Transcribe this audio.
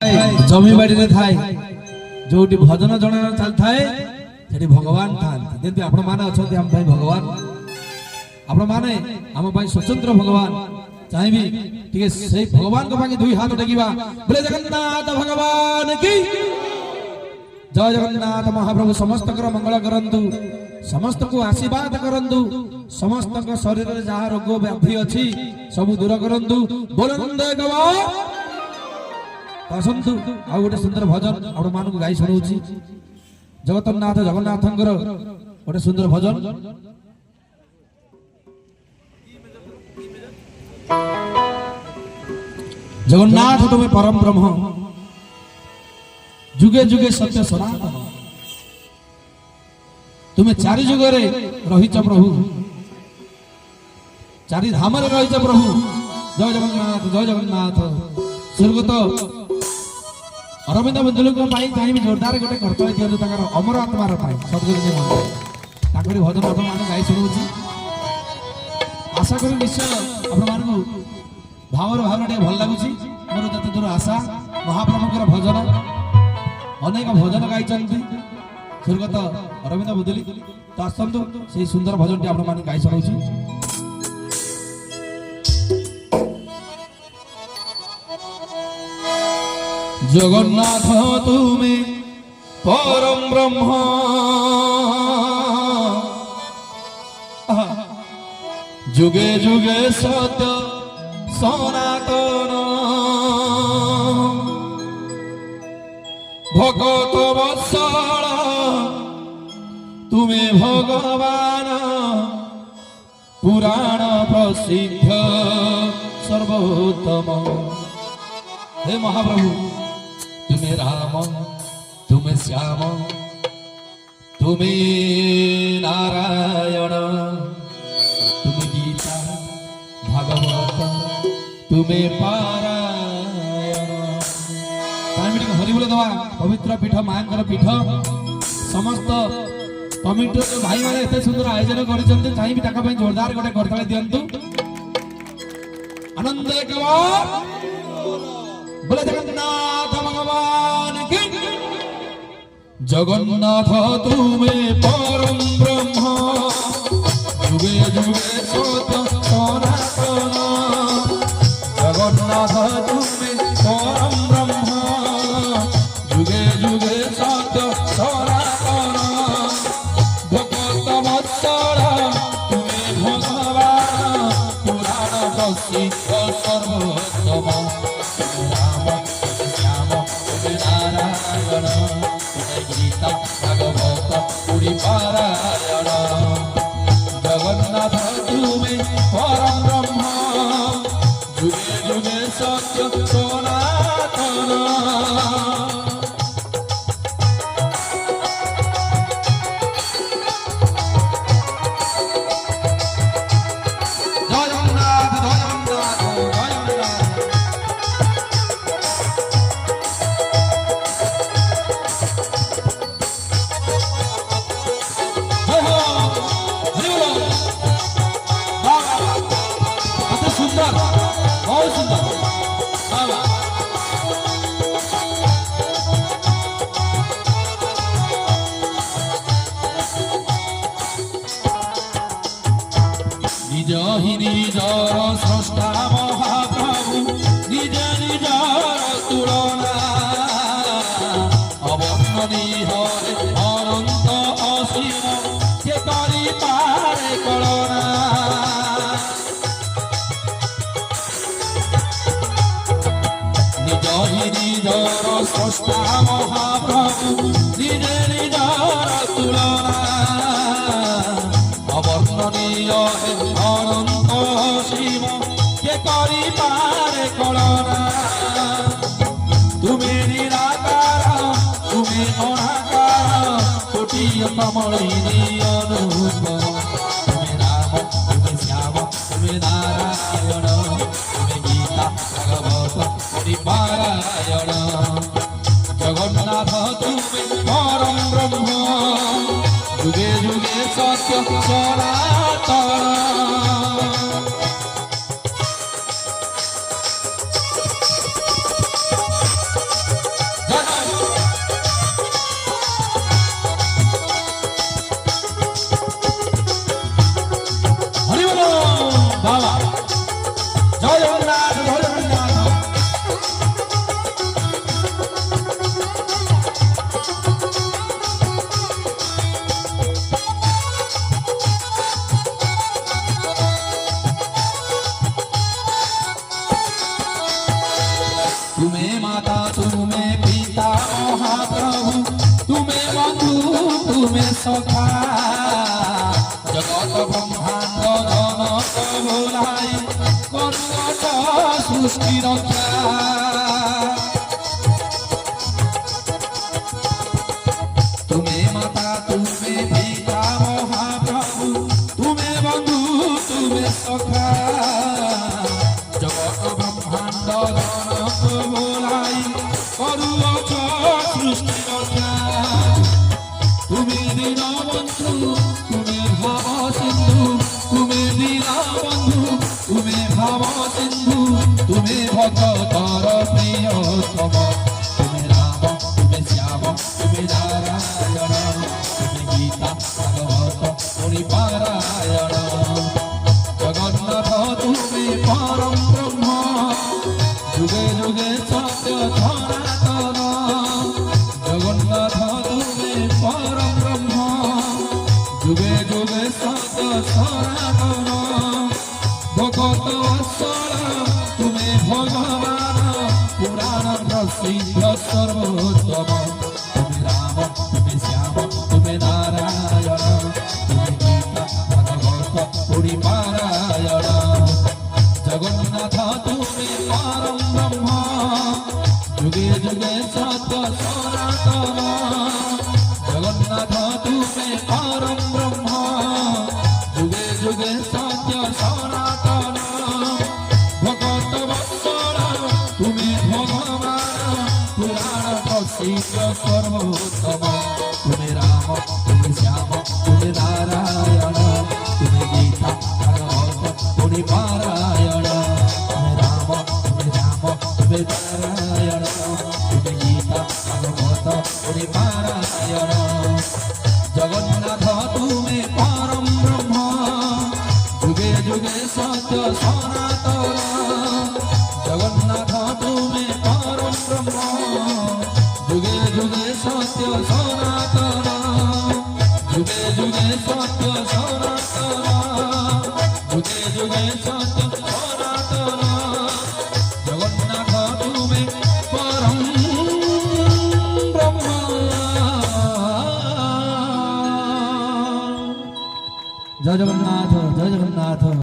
जमीबाड़ी थाए जो भजन जन चल थाए से भगवान था जमी आपण मैंने अच्छा आम भगवान आपण मैंने आम स्वतंत्र भगवान चाहिए टे से भगवान को पाखे दुई हाथ टेकिबा बोले जगन्नाथ भगवान की जय जगन्नाथ महाप्रभु समस्त मंगल करंतु समस्त को आशीर्वाद करंतु समस्त शरीर में जहाँ रोग व्याधि अच्छी सब दूर करंतु बोलंदे गवा आसतु आ गोटे सुंदर भजन आपण मानक गाई शुणाऊँ जगन्नाथ जगन्नाथ गोटे सुंदर भजन जगन्नाथ तुम्हें परम ब्रह्म जुगे जुगे सत्य सनातन तुम्हें चारि जुग रहीच प्रभु चारि धाम रहीच प्रभु जय जगन्नाथ स्वर्गत अरविंद बंधु चाहिए जोरदार गोटे कर्तव्य दिखाते अमर आत्मार सदगुरु मंदिर भजन आप गाई शुणु आशा करी निश्चय आपण भावर भाव टे भल लगुच मोर जते दूर आशा महाप्रभुकर भजन अनेक भजन गाई स्वर्गत अरविंद बुदुली तो आसतु से सुंदर भजन टी आपण गाई शुणु जगन्नाथ तुम्हें परम ब्रह्म जुगे जुगे सत्य सनातन भगत वत्सल तुम्हें भगवान पुराण प्रसिद्ध सर्वोत्तम हे महाप्रभु तुम्हें राम तुम्हें श्याम तुम्हें नारायण तुम्हें गीता भागवत तुम्हें पारायण हरि बोल दवा पवित्र पीठ मां पीठ समस्त कमिटी भाई मैंने एत सुंदर आयोजन कर जोरदार गोटे करतल दिंतु आनंद बोले जगन्नाथ भगवान की जगन्नाथ तुम्हें परम ब्रह्म जुगे जुगे सत्य सनातन जगन्नाथ तुम्हें परम ब्रह्म जुगे जुगे सत्य सनातन भगत वत्सल तुम्हें भगवान पुराण प्रसिद्ध सर्वोत्तम पारायण जगन्नाथ तुम्हें परम ब्रह्म जुगे जुगे सत्य सनातन निज ही निजर स्रष्टा महाप्रभु निज निजर तुलना अवर्णनीय अनंत असीम के करी पारे कलना निज ही निजर स्रष्टा महाप्रभु निज निजर तुलना अवर्णनीय अनंत शिव के करी पारे कलना तुम्हें निराकार तुम्हें अनाकार कोटि कमलिनी अनुरूप तुम्हें राम तुम्हें श्याम तुम्हें नारायण तुम्हें गीता भागवत पारायण जगन्नाथ तुम्हें परम ब्रह्म जुगे जुगे सत्य सनातन माता तुमे पिता महाप्रभु तुमे बंधु तुमे सखा जगत ब्रह्मांड जनक भोलाई करुणत सृष्टि रक्षा तुमे माता तुमे पिता महाप्रभु तुमे बंधु तुमे सखा जगत ब्रह्मांड जनक भोलाई करुणत सृष्टि रक्षा तुमे दीनबंधु तुमे भव सिंधु तुमे दीनबंधु तुमे भव सिंधु तुमे भक्तर प्रियतम तुमे राम तुमे श्याम तुमे नारायण तुमे गीता भागवत परिपारायण जगन्नाथ तुमे परम ब्रह्म जुगे जुगे सत्य सनातन जगन्नाथ तुमे परम ब्रह्म जुगे जुगे सत्य सनातन भगत वत्सल तुमे भगवान पुराण प्रसिद्ध सर्वोत्तम तुमे राम तुमे श्याम तुमे नारायण तुमे गीता भागवत परिपारायण जगन्नाथ तुमे परम ब्रह्म जुगे जुगे सत्य सनातन जगन्नाथ तुमे परम ब्रह्म जुगे जुगे सत्य सनातन भगत वत्सल तुमे भगवान पुराण प्रसिद्ध सर्वोत्तम तुमे राम तुमे श्याम तुमे नारायण तुमे गीता भागवत परिपारायण तुमे राम तुमे राम तुमे नारायण तुमे गीता भागवत परिपारायण जगन्नाथ तुमे परम ब्रह्म जुगे जुगे सत्य सनातन जगन्नाथ तुमे परम ब्रह्म जुगे जुगे सत्य सनातन जुगे जुगे सत्य सनातन जुगे जुगे सत्य सनातन जगन्नाथ तुमे परम ब्रह्म जय जगन्नाथ जय जगन्नाथ।